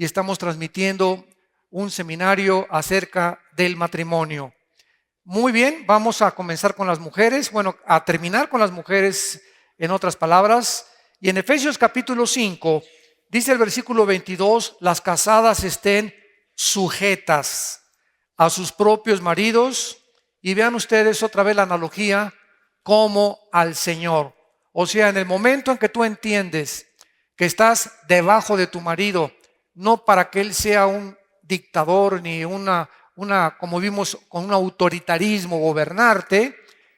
y estamos transmitiendo un seminario acerca del matrimonio. Muy bien, vamos a comenzar con las mujeres, a terminar con las mujeres en otras palabras. Y en Efesios capítulo 5, dice el versículo 22, las casadas estén sujetas a sus propios maridos. Y vean ustedes otra vez la analogía, como al Señor. O sea, en el momento en que tú entiendes que estás debajo de tu marido, no para que él sea un dictador ni como vimos, con un autoritarismo gobernarte,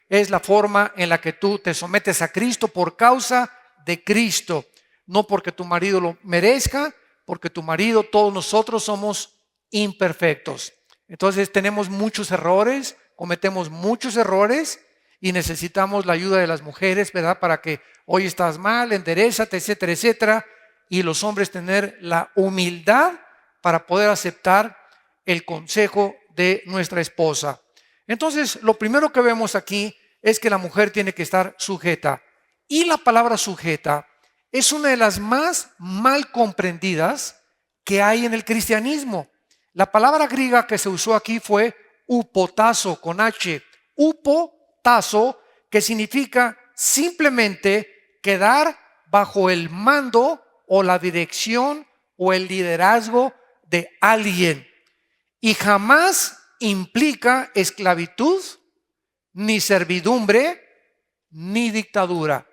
es la forma en la que tú te sometes a Cristo por causa de Cristo, no porque tu marido lo merezca, porque tu marido, todos nosotros somos imperfectos. Entonces tenemos muchos errores, cometemos muchos errores y necesitamos la ayuda de las mujeres, ¿verdad? Para que hoy estás mal, enderezate, etcétera, etcétera. Y los hombres tener la humildad para poder aceptar el consejo de nuestra esposa. Entonces, lo primero que vemos aquí es que la mujer tiene que estar sujeta. Y la palabra sujeta es una de las más mal comprendidas que hay en el cristianismo. La palabra griega que se usó aquí fue upotazo, con H. Upotazo, que significa simplemente quedar bajo el mando o la dirección o el liderazgo de alguien. Y jamás implica esclavitud, ni servidumbre, ni dictadura.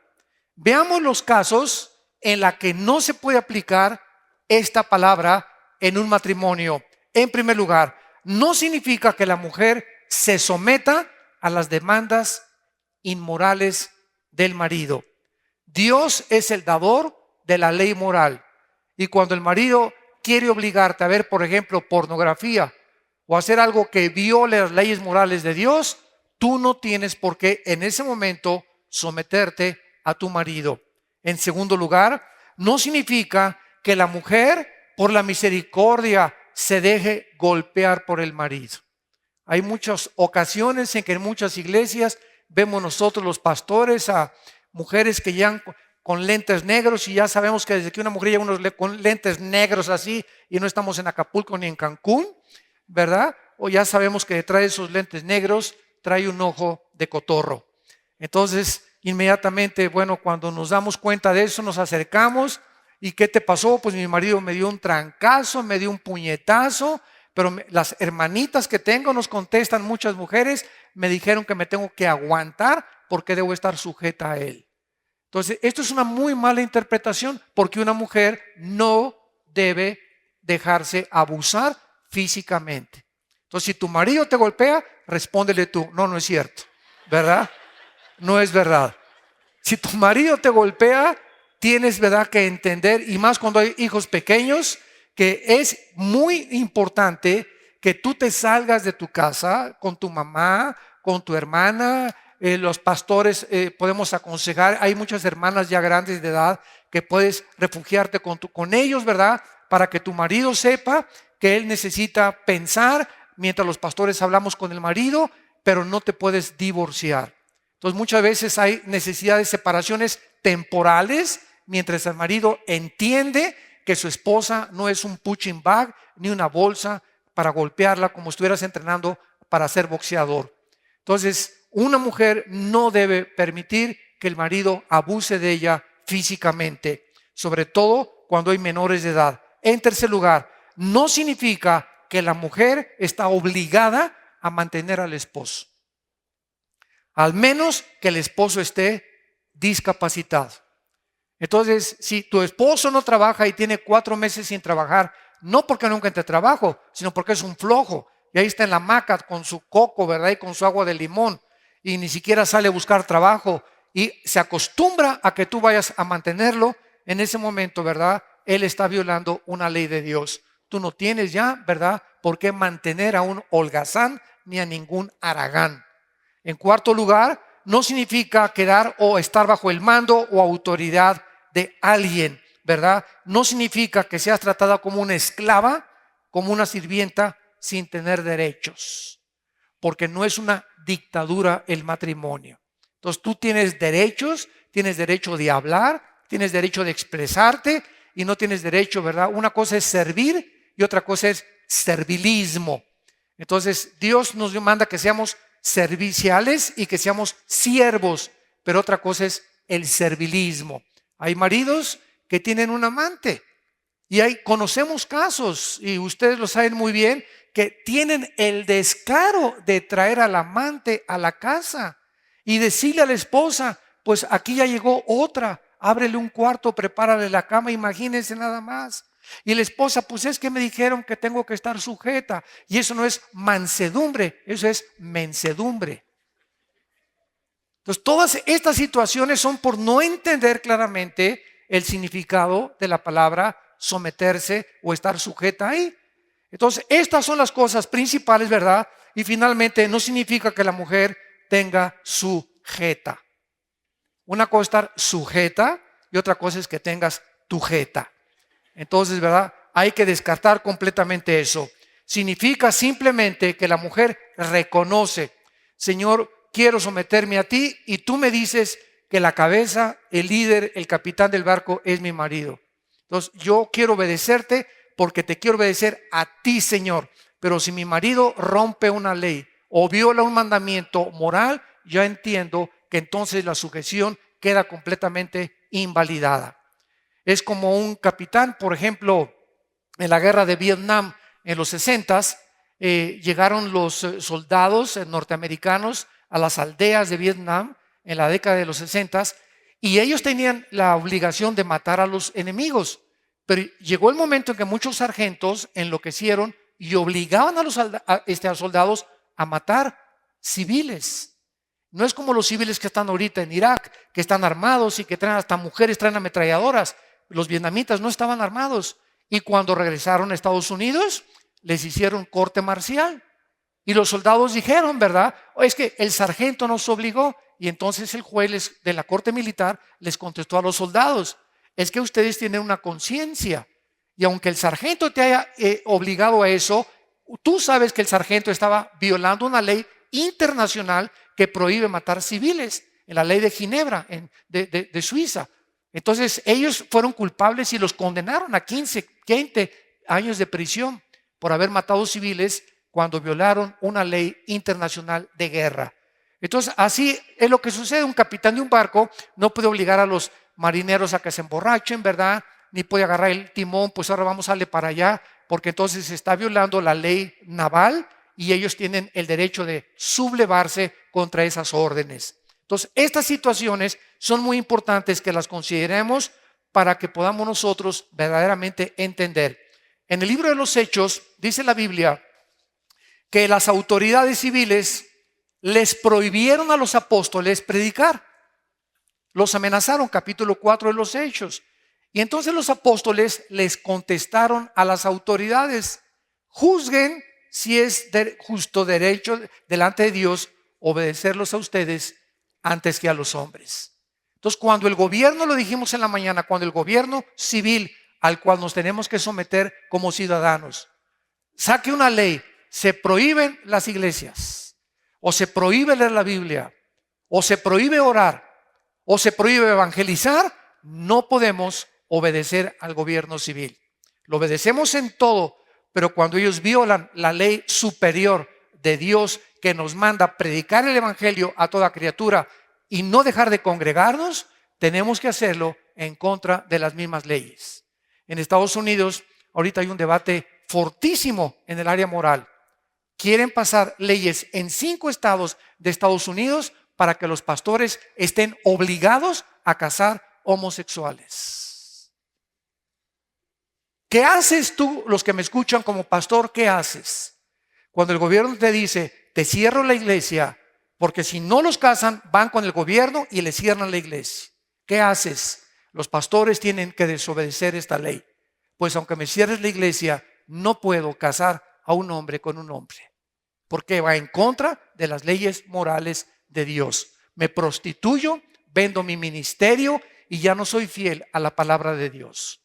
Veamos los casos en los que no se puede aplicar esta palabra en un matrimonio. En primer lugar, no significa que la mujer se someta a las demandas inmorales del marido. Dios es el dador de la ley moral. Y cuando el marido quiere obligarte a ver, por ejemplo, pornografía o hacer algo que viole las leyes morales de Dios, tú no tienes por qué en ese momento someterte a tu marido. En segundo lugar, no significa que la mujer, por la misericordia, se deje golpear por el marido. Hay muchas ocasiones en que en muchas iglesias vemos nosotros los pastores a mujeres que llegan con lentes negros, y ya sabemos que desde que una mujer llega con lentes negros así, y no estamos en Acapulco ni en Cancún, ¿verdad? O ya sabemos que detrás de esos lentes negros trae un ojo de cotorro. Entonces, inmediatamente, cuando nos damos cuenta de eso, nos acercamos. ¿Y qué te pasó? Pues mi marido me dio un trancazo, me dio un puñetazo, pero las hermanitas que tengo, nos contestan muchas mujeres, me dijeron que me tengo que aguantar porque debo estar sujeta a él. Entonces, esto es una muy mala interpretación, porque una mujer no debe dejarse abusar físicamente. Entonces, si tu marido te golpea, respóndele tú, no es cierto, ¿verdad? No es verdad. Si tu marido te golpea, tienes, ¿verdad?, que entender, y más cuando hay hijos pequeños, que es muy importante que tú te salgas de tu casa con tu mamá, con tu hermana. Los pastores podemos aconsejar, hay muchas hermanas ya grandes de edad que puedes refugiarte con ellos, ¿verdad?, para que tu marido sepa que él necesita pensar mientras los pastores hablamos con el marido, pero no te puedes divorciar. Entonces muchas veces hay necesidad de separaciones temporales mientras el marido entiende que su esposa no es un punching bag ni una bolsa para golpearla como estuvieras entrenando para ser boxeador. Entonces, una mujer no debe permitir que el marido abuse de ella físicamente, sobre todo cuando hay menores de edad. En tercer lugar, no significa que la mujer está obligada a mantener al esposo, al menos que el esposo esté discapacitado. Entonces, si tu esposo no trabaja y tiene 4 meses sin trabajar, no porque nunca entre trabajo, sino porque es un flojo, y ahí está en la hamaca con su coco, ¿verdad?, y con su agua de limón, y ni siquiera sale a buscar trabajo, y se acostumbra a que tú vayas a mantenerlo, en ese momento, ¿verdad?, él está violando una ley de Dios. Tú no tienes ya, ¿verdad?, por qué mantener a un holgazán ni a ningún haragán. En cuarto lugar, no significa quedar o estar bajo el mando o autoridad de alguien, ¿verdad? No significa que seas tratada como una esclava, como una sirvienta sin tener derechos, porque no es una dictadura el matrimonio. Entonces tú tienes derechos, tienes derecho de hablar, tienes derecho de expresarte, y no tienes derecho, ¿verdad? Una cosa es servir y otra cosa es servilismo. Entonces, Dios nos manda que seamos serviciales y que seamos siervos, pero otra cosa es el servilismo. Hay maridos que tienen un amante y conocemos casos, y ustedes lo saben muy bien, que tienen el descaro de traer al amante a la casa y decirle a la esposa: pues aquí ya llegó otra, ábrele un cuarto, prepárale la cama, imagínense nada más. Y la esposa: pues es que me dijeron que tengo que estar sujeta. Y eso no es mansedumbre, eso es mensedumbre. Entonces, todas estas situaciones son por no entender claramente el significado de la palabra someterse o estar sujeta ahí. Entonces, estas son las cosas principales, ¿verdad? Y finalmente, no significa que la mujer tenga sujeta. Una cosa es estar sujeta y otra cosa es que tengas tujeta. Entonces, ¿verdad? Hay que descartar completamente eso. Significa simplemente que la mujer reconoce: Señor, quiero someterme a ti, y tú me dices que la cabeza, el líder, el capitán del barco es mi marido. Entonces, yo quiero obedecerte porque te quiero obedecer a ti, Señor. Pero si mi marido rompe una ley o viola un mandamiento moral, yo entiendo que entonces la sujeción queda completamente invalidada. Es como un capitán, por ejemplo, en la guerra de Vietnam en los 60s, llegaron los soldados norteamericanos a las aldeas de Vietnam en la década de los 60s, y ellos tenían la obligación de matar a los enemigos. Pero llegó el momento en que muchos sargentos enloquecieron y obligaban a los soldados a matar civiles. No es como los civiles que están ahorita en Irak, que están armados y que traen hasta mujeres, traen ametralladoras. Los vietnamitas no estaban armados, y cuando regresaron a Estados Unidos les hicieron corte marcial, y los soldados dijeron, ¿verdad? Es que el sargento nos obligó. Y entonces el juez de la corte militar les contestó a los soldados: es que ustedes tienen una conciencia, y aunque el sargento te haya obligado a eso, tú sabes que el sargento estaba violando una ley internacional que prohíbe matar civiles, en la ley de Ginebra de Suiza. Entonces ellos fueron culpables y los condenaron a 15, 20 años de prisión por haber matado civiles cuando violaron una ley internacional de guerra. Entonces, así es lo que sucede. Un capitán de un barco no puede obligar a los marineros a que se emborrachen, ¿verdad? Ni puede agarrar el timón: pues ahora vamos a darle para allá, porque entonces se está violando la ley naval y ellos tienen el derecho de sublevarse contra esas órdenes. Entonces, estas situaciones son muy importantes que las consideremos para que podamos nosotros verdaderamente entender. En el libro de los Hechos dice la Biblia que las autoridades civiles les prohibieron a los apóstoles predicar. Los amenazaron, capítulo 4 de los Hechos. Y entonces los apóstoles les contestaron a las autoridades: juzguen si es justo derecho delante de Dios obedecerlos a ustedes antes que a los hombres. Entonces, cuando el gobierno, lo dijimos en la mañana, cuando el gobierno civil al cual nos tenemos que someter como ciudadanos saque una ley, se prohíben las iglesias, o se prohíbe leer la Biblia, o se prohíbe orar, o se prohíbe evangelizar, no podemos obedecer al gobierno civil. Lo obedecemos en todo, pero cuando ellos violan la ley superior de Dios que nos manda predicar el evangelio a toda criatura y no dejar de congregarnos, tenemos que hacerlo en contra de las mismas leyes. En Estados Unidos ahorita hay un debate fortísimo en el área moral. Quieren pasar leyes en 5 estados de Estados Unidos para que los pastores estén obligados a casar homosexuales. ¿Qué haces tú, los que me escuchan como pastor? ¿Qué haces cuando el gobierno te dice: te cierro la iglesia, porque si no los casan van con el gobierno y le cierran la iglesia? ¿Qué haces? Los pastores tienen que desobedecer esta ley. Pues aunque me cierres la iglesia, no puedo casar a un hombre con un hombre, porque va en contra de las leyes morales de Dios. Me prostituyo, vendo mi ministerio y ya no soy fiel a la palabra de Dios.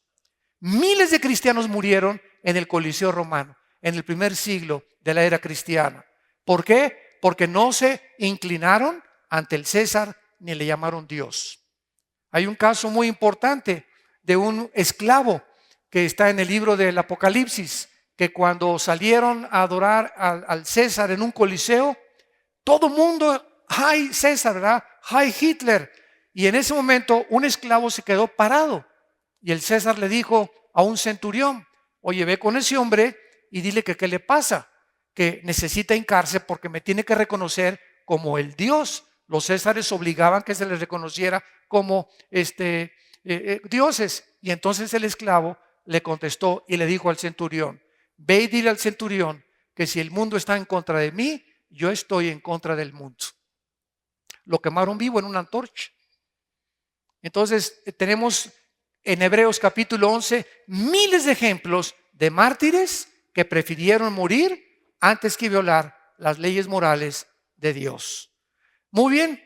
Miles de cristianos murieron en el Coliseo Romano en el primer siglo de la era cristiana. ¿Por qué? Porque no se inclinaron ante el César ni le llamaron Dios. Hay un caso muy importante de un esclavo que está en el libro del Apocalipsis, que cuando salieron a adorar al César en un coliseo, todo mundo, ¡ay César!, ¿verdad? ¡Ay Hitler! Y en ese momento un esclavo se quedó parado y el César le dijo a un centurión: oye, ve con ese hombre y dile que qué le pasa, que necesita hincarse porque me tiene que reconocer como el Dios. Los césares obligaban que se les reconociera como dioses. Y entonces el esclavo le contestó y le dijo al centurión: ve y dile al centurión que si el mundo está en contra de mí, yo estoy en contra del mundo. Lo quemaron vivo en una antorcha. Entonces tenemos en Hebreos capítulo 11 miles de ejemplos de mártires que prefirieron morir antes que violar las leyes morales de Dios. Muy bien.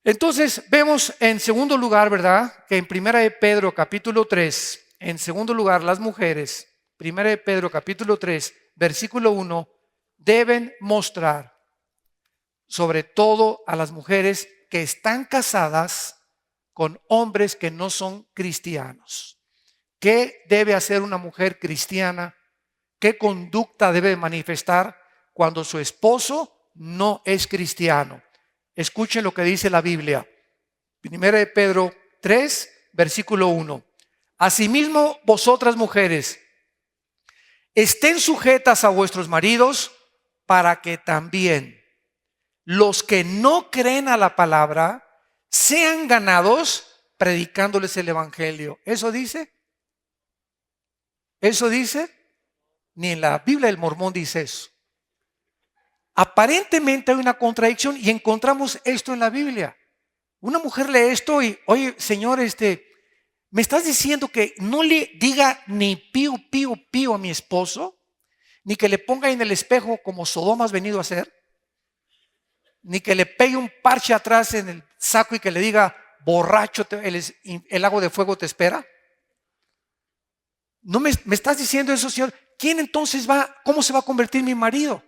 Entonces vemos en segundo lugar, ¿verdad?, que en Primera de Pedro capítulo 3, en segundo lugar, las mujeres, Primera de Pedro capítulo 3, versículo 1, deben mostrar sobre todo a las mujeres que están casadas con hombres que no son cristianos. ¿Qué debe hacer una mujer cristiana? ¿Qué conducta debe manifestar cuando su esposo no es cristiano? Escuchen lo que dice la Biblia. Primera de Pedro 3, versículo 1. Asimismo, vosotras mujeres, estén sujetas a vuestros maridos, para que también los que no creen a la palabra sean ganados predicándoles el evangelio. ¿Eso dice? ¿Eso dice? Ni en la Biblia del Mormón dice eso. Aparentemente hay una contradicción y encontramos esto en la Biblia. Una mujer lee esto y: oye, Señor, ¿me estás diciendo que no le diga ni pío, pío, pío a mi esposo? Ni que le ponga en el espejo como Sodoma has venido a hacer. Ni que le pegue un parche atrás en el saco y que le diga: borracho, el lago de fuego te espera. ¿No me estás diciendo eso, Señor? ¿Quién entonces cómo se va a convertir mi marido?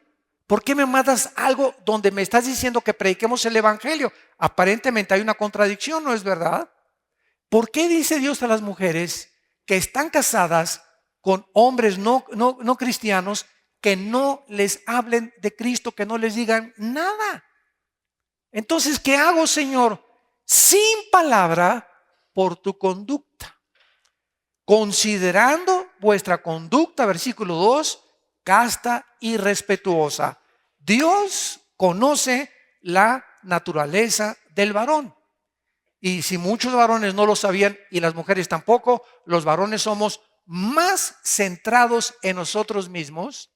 ¿Por qué me mandas algo donde me estás diciendo que prediquemos el evangelio? Aparentemente hay una contradicción, ¿no es verdad? ¿Por qué dice Dios a las mujeres que están casadas con hombres no cristianos que no les hablen de Cristo, que no les digan nada? Entonces, ¿qué hago, Señor? Sin palabra, por tu conducta. Considerando vuestra conducta, versículo 2, casta y respetuosa. Dios conoce la naturaleza del varón. Y si muchos varones no lo sabían y las mujeres tampoco, los varones somos más centrados en nosotros mismos,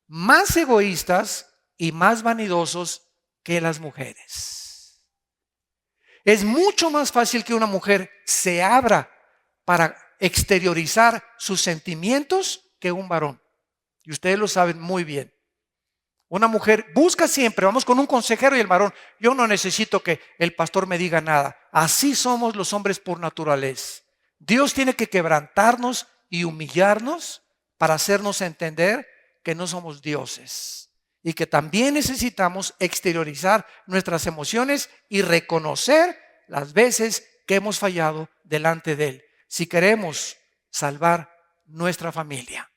más egoístas y más vanidosos que las mujeres. Es mucho más fácil que una mujer se abra para exteriorizar sus sentimientos que un varón. Y ustedes lo saben muy bien. Una mujer busca siempre, vamos con un consejero y el varón: yo no necesito que el pastor me diga nada. Así somos los hombres por naturaleza. Dios tiene que quebrantarnos y humillarnos para hacernos entender que no somos dioses y que también necesitamos exteriorizar nuestras emociones y reconocer las veces que hemos fallado delante de Él, si queremos salvar nuestra familia.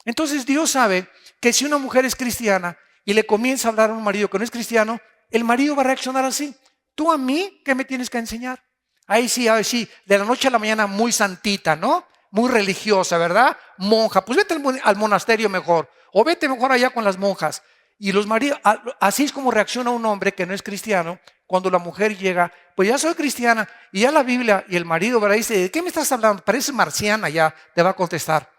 Entonces Dios sabe que si una mujer es cristiana y le comienza a hablar a un marido que no es cristiano, el marido va a reaccionar así: tú a mí, ¿qué me tienes que enseñar? Ahí sí, de la noche a la mañana muy santita, ¿no? Muy religiosa, ¿verdad? Monja, pues vete al monasterio mejor, o vete mejor allá con las monjas. Y los maridos, así es como reacciona un hombre que no es cristiano cuando la mujer llega: pues ya soy cristiana, y ya la Biblia, y el marido, ¿verdad?, dice: ¿de qué me estás hablando? Parece marciana. Ya te va a contestar.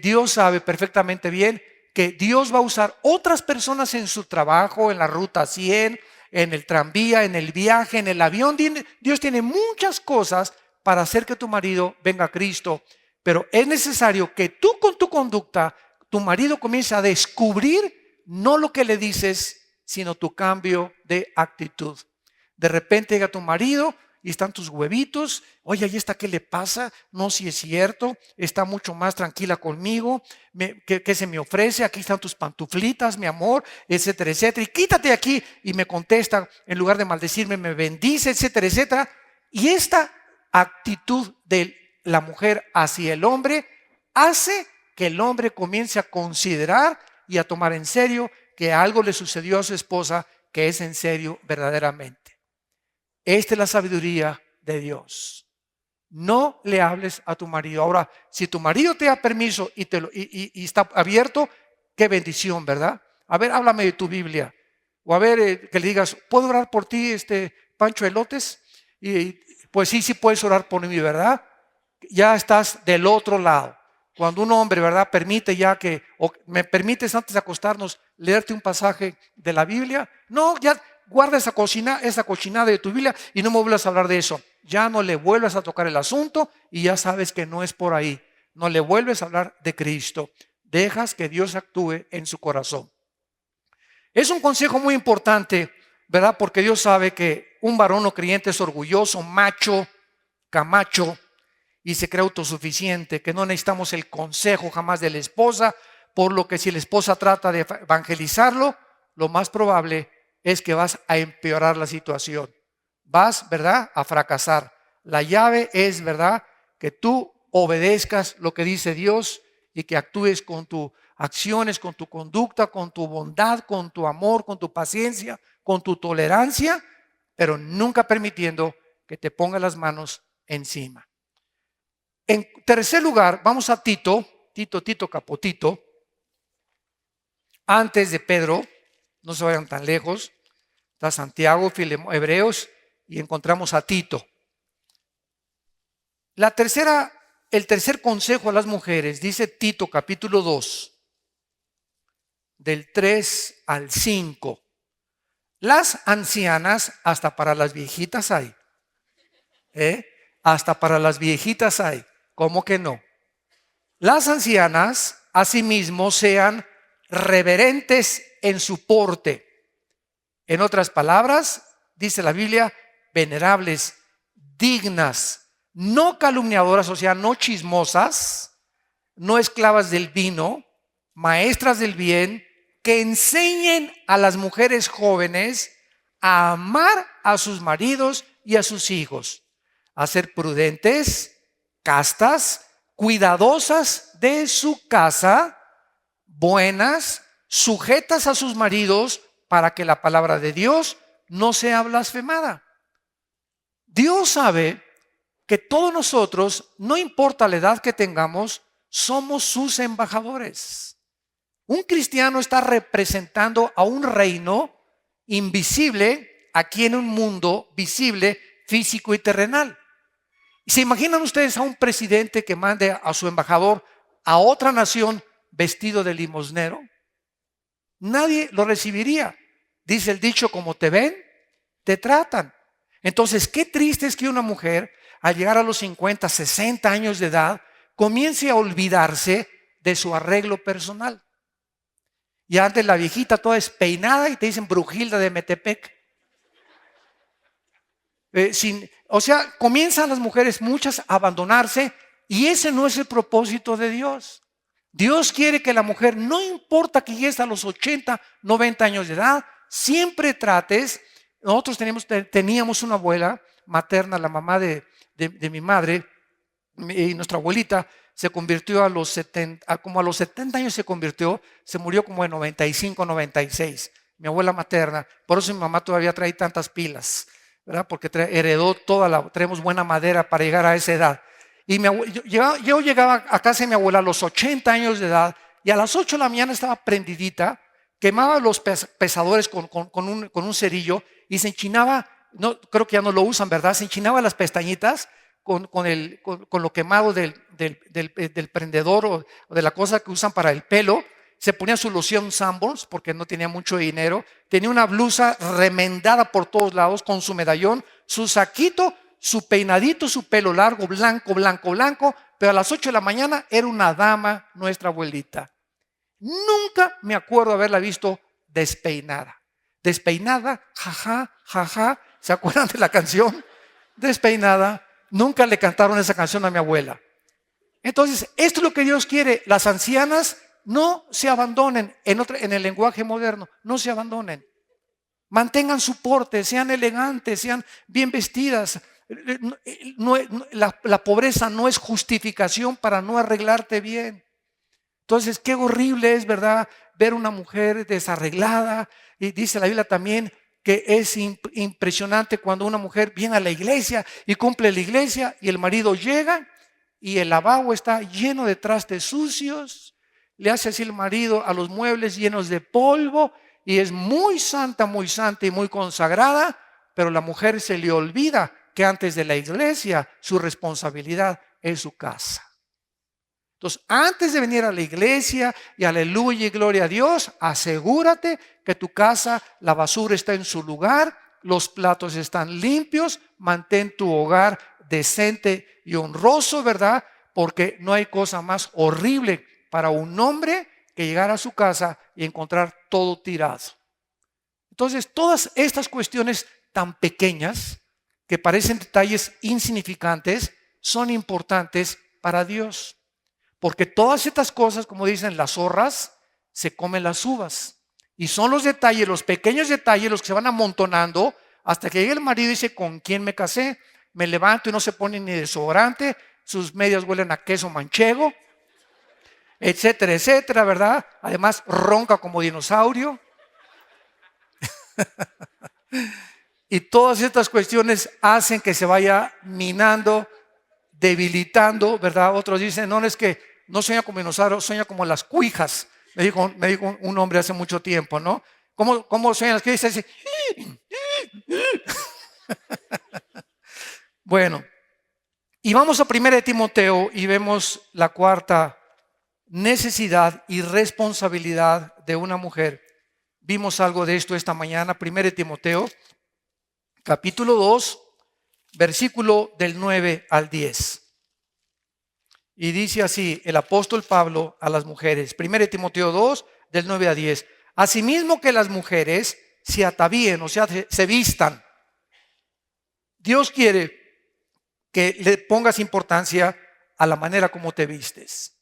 Dios sabe perfectamente bien que Dios va a usar otras personas en su trabajo, en la ruta 100, en el tranvía, en el viaje, en el avión. Dios tiene muchas cosas para hacer que tu marido venga a Cristo, pero es necesario que tú, con tu conducta, tu marido comience a descubrir no lo que le dices, sino tu cambio de actitud. De repente llega tu marido y están tus huevitos: oye, ¿y esta qué le pasa? No, si es cierto, está mucho más tranquila conmigo. ¿Qué se me ofrece? Aquí están tus pantuflitas, mi amor, etcétera, etcétera. Y quítate aquí. Y me contesta, en lugar de maldecirme, me bendice, etcétera, etcétera. Y esta actitud del la mujer hacia el hombre hace que el hombre comience a considerar y a tomar en serio que algo le sucedió a su esposa que es en serio verdaderamente. Esta es la sabiduría de Dios. No le hables a tu marido. Ahora, si tu marido te da permiso y está abierto, qué bendición, ¿verdad? A ver, háblame de tu Biblia. O a ver, que le digas, ¿puedo orar por ti, Pancho Elotes? Y pues sí puedes orar por mí, ¿verdad? Ya estás del otro lado. Cuando un hombre, ¿verdad?, permite ya que, o me permites antes de acostarnos leerte un pasaje de la Biblia, no, ya guarda esa cochinada de tu Biblia y no me vuelvas a hablar de eso. Ya no le vuelvas a tocar el asunto y ya sabes que no es por ahí. No le vuelves a hablar de Cristo. Dejas que Dios actúe en su corazón. Es un consejo muy importante, ¿verdad? Porque Dios sabe que un varón no creyente es orgulloso, macho, camacho, y se cree autosuficiente, que no necesitamos el consejo jamás de la esposa, por lo que si la esposa trata de evangelizarlo, lo más probable es que vas a empeorar la situación. Vas, ¿verdad?, a fracasar. La llave es, ¿verdad?, que tú obedezcas lo que dice Dios y que actúes con tus acciones, con tu conducta, con tu bondad, con tu amor, con tu paciencia, con tu tolerancia, pero nunca permitiendo que te ponga las manos encima. En tercer lugar, vamos a Tito Capotito, antes de Pedro, no se vayan tan lejos, está Santiago, Hebreos, y encontramos a Tito. El tercer consejo a las mujeres, dice Tito capítulo 2, del 3 al 5. Las ancianas, hasta para las viejitas hay. Hasta para las viejitas hay. ¿Cómo que no? Las ancianas, asimismo, sean reverentes en su porte. En otras palabras, dice la Biblia, venerables, dignas, no calumniadoras, o sea, no chismosas, no esclavas del vino, maestras del bien, que enseñen a las mujeres jóvenes a amar a sus maridos y a sus hijos, a ser prudentes, castas, cuidadosas de su casa, buenas, sujetas a sus maridos, para que la palabra de Dios no sea blasfemada. Dios sabe que todos nosotros, no importa la edad que tengamos, somos sus embajadores. Un cristiano está representando a un reino invisible aquí en un mundo visible, físico y terrenal. ¿Se imaginan ustedes a un presidente que mande a su embajador a otra nación vestido de limosnero? Nadie lo recibiría. Dice el dicho, como te ven, te tratan. Entonces, qué triste es que una mujer, al llegar a los 50, 60 años de edad, comience a olvidarse de su arreglo personal. Y antes la viejita toda despeinada y te dicen Brujilda de Metepec. Comienzan las mujeres muchas a abandonarse y ese no es el propósito de Dios. Dios quiere que la mujer, no importa que llegues a los 80, 90 años de edad, siempre trates. Nosotros teníamos una abuela materna, la mamá de mi madre, y nuestra abuelita se convirtió como a los 70 años se murió como de 95, 96. Mi abuela materna, por eso mi mamá todavía trae tantas pilas, ¿verdad? Porque heredó traemos buena madera para llegar a esa edad. Y yo llegaba a casa de mi abuela a los 80 años de edad y a las 8 de la mañana estaba prendidita, quemaba los pesadores con un cerillo y se enchinaba, no, creo que ya no lo usan, ¿verdad? Se enchinaba las pestañitas con lo quemado del prendedor o de la cosa que usan para el pelo. Se ponía su loción Sanborns porque no tenía mucho dinero. Tenía una blusa remendada por todos lados con su medallón, su saquito, su peinadito, su pelo largo, blanco, blanco, blanco. Pero a las 8 de la mañana era una dama, nuestra abuelita. Nunca me acuerdo haberla visto despeinada. Despeinada, jaja, jaja. ¿Se acuerdan de la canción? Despeinada. Nunca le cantaron esa canción a mi abuela. Entonces, esto es lo que Dios quiere. Las ancianas no se abandonen, en el lenguaje moderno, no se abandonen. Mantengan su porte, sean elegantes, sean bien vestidas, La pobreza no es justificación para no arreglarte bien. Entonces, qué horrible es, ¿verdad?, ver una mujer desarreglada. Y dice la Biblia también que es impresionante cuando una mujer viene a la iglesia y cumple la iglesia y el marido llega y el lavabo está lleno de trastes sucios. Le hace así el marido a los muebles llenos de polvo y es muy santa y muy consagrada, pero la mujer se le olvida que antes de la iglesia su responsabilidad es su casa. Entonces, antes de venir a la iglesia y aleluya y gloria a Dios, asegúrate que tu casa, la basura está en su lugar, los platos están limpios, mantén tu hogar decente y honroso, ¿verdad? Porque no hay cosa más horrible para un hombre que llegar a su casa y encontrar todo tirado. Entonces, todas estas cuestiones tan pequeñas, que parecen detalles insignificantes, son importantes para Dios. Porque todas estas cosas, como dicen las zorras, se comen las uvas. Y son los detalles, los pequeños detalles, los que se van amontonando hasta que llegue el marido y dice, ¿con quién me casé? Me levanto y no se pone ni desodorante, sus medias huelen a queso manchego, etcétera, etcétera, ¿verdad? Además ronca como dinosaurio. Y todas estas cuestiones hacen que se vaya minando, debilitando, ¿verdad? Otros dicen, no, es que no sueña como dinosaurio, sueña como las cuijas. Me dijo un hombre hace mucho tiempo, ¿no? ¿Cómo sueñan las cuijas? Dice, bueno, y vamos a 1 Timoteo y vemos la cuarta necesidad y responsabilidad de una mujer. Vimos algo de esto esta mañana. 1 Timoteo, capítulo 2, versículo del 9 al 10. Y dice así el apóstol Pablo a las mujeres, 1 Timoteo 2, del 9 a 10. Asimismo que las mujeres se atavíen, o sea, se vistan. Dios quiere que le pongas importancia a la manera como te vistes.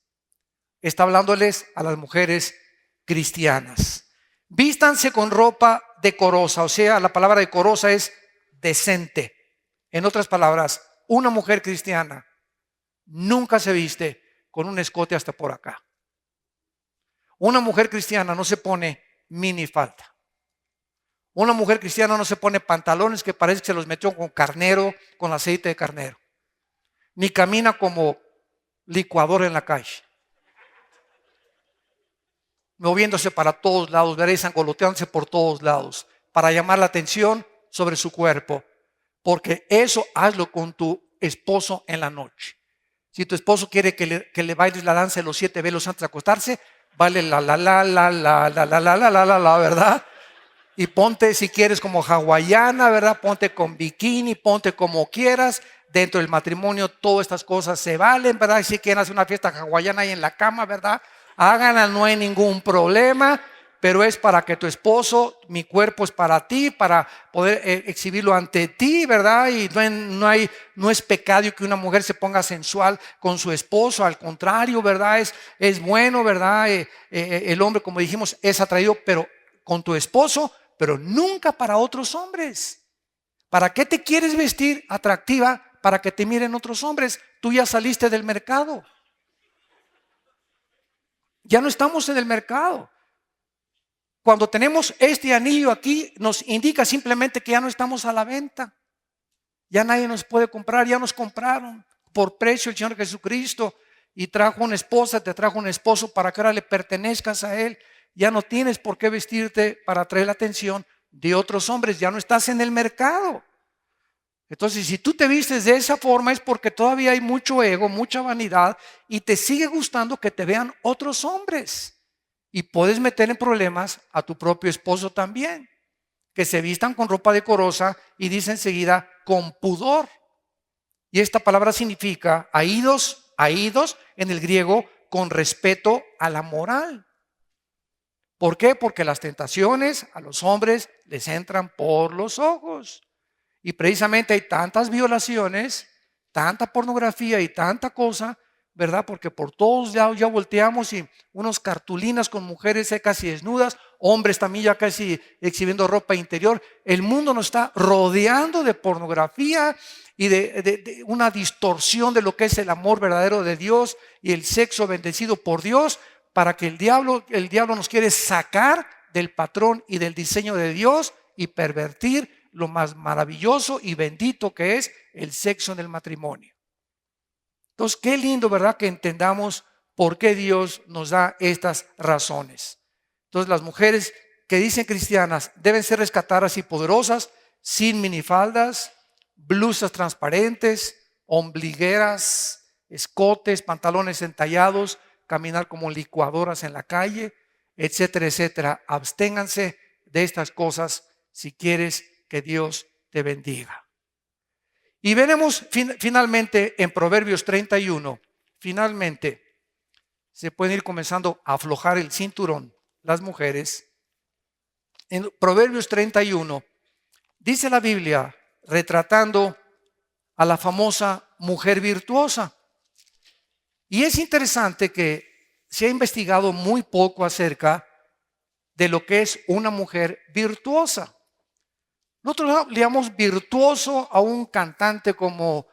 Está hablándoles a las mujeres cristianas. Vístanse con ropa decorosa, o sea, la palabra decorosa es decente. En otras palabras, una mujer cristiana nunca se viste con un escote hasta por acá. Una mujer cristiana no se pone minifalda. Una mujer cristiana no se pone pantalones que parece que se los metió con carnero, con aceite de carnero. Ni camina como licuador en la calle, moviéndose para todos lados, veréis angoloteándose por todos lados, para llamar la atención sobre su cuerpo. Porque eso hazlo con tu esposo en la noche. Si tu esposo quiere que le bailes la danza de los 7 velos antes de acostarse, baile la, ¿verdad? Y ponte, si quieres, como hawaiana, ¿verdad? Ponte con bikini, ponte como quieras. Dentro del matrimonio todas estas cosas se valen, ¿verdad? Si quieren hacer una fiesta hawaiana ahí en la cama, ¿verdad? Háganla, no hay ningún problema. Pero es para que tu esposo, mi cuerpo es para ti, para poder exhibirlo ante ti, ¿verdad? Y no es pecado que una mujer se ponga sensual con su esposo, al contrario, ¿verdad? Es bueno, ¿verdad? El hombre, como dijimos, es atraído, pero con tu esposo, pero nunca para otros hombres. ¿Para qué te quieres vestir atractiva? Para que te miren otros hombres. Tú ya saliste del mercado. Ya no estamos en el mercado. Cuando tenemos este anillo aquí, nos indica simplemente que ya no estamos a la venta. Ya nadie nos puede comprar, ya nos compraron por precio el Señor Jesucristo. Y trajo una esposa, te trajo un esposo para que ahora le pertenezcas a Él. Ya no tienes por qué vestirte para atraer la atención de otros hombres, ya no estás en el mercado. Entonces, si tú te vistes de esa forma es porque todavía hay mucho ego, mucha vanidad y te sigue gustando que te vean otros hombres. Y puedes meter en problemas a tu propio esposo también, que se vistan con ropa decorosa y dice enseguida con pudor. Y esta palabra significa aídos en el griego, con respeto a la moral. ¿Por qué? Porque las tentaciones a los hombres les entran por los ojos. Y precisamente hay tantas violaciones, tanta pornografía y tanta cosa, ¿verdad? Porque por todos lados ya volteamos y unos cartulinas con mujeres casi desnudas, hombres también ya casi exhibiendo ropa interior. El mundo nos está rodeando de pornografía y de una distorsión de lo que es el amor verdadero de Dios y el sexo bendecido por Dios, para que el diablo nos quiere sacar del patrón y del diseño de Dios y pervertir lo más maravilloso y bendito que es el sexo en el matrimonio. Entonces, qué lindo, ¿verdad?, que entendamos por qué Dios nos da estas razones. Entonces, las mujeres que dicen cristianas deben ser rescatadas y poderosas, sin minifaldas, blusas transparentes, ombligueras, escotes, pantalones entallados, caminar como licuadoras en la calle, etcétera, etcétera. Absténganse de estas cosas si quieres que Dios te bendiga. Y veremos finalmente en Proverbios 31, finalmente se pueden ir comenzando a aflojar el cinturón las mujeres. En Proverbios 31 dice la Biblia, retratando a la famosa mujer virtuosa. Y es interesante que se ha investigado muy poco acerca de lo que es una mujer virtuosa. Nosotros le llamamos virtuoso a un cantante como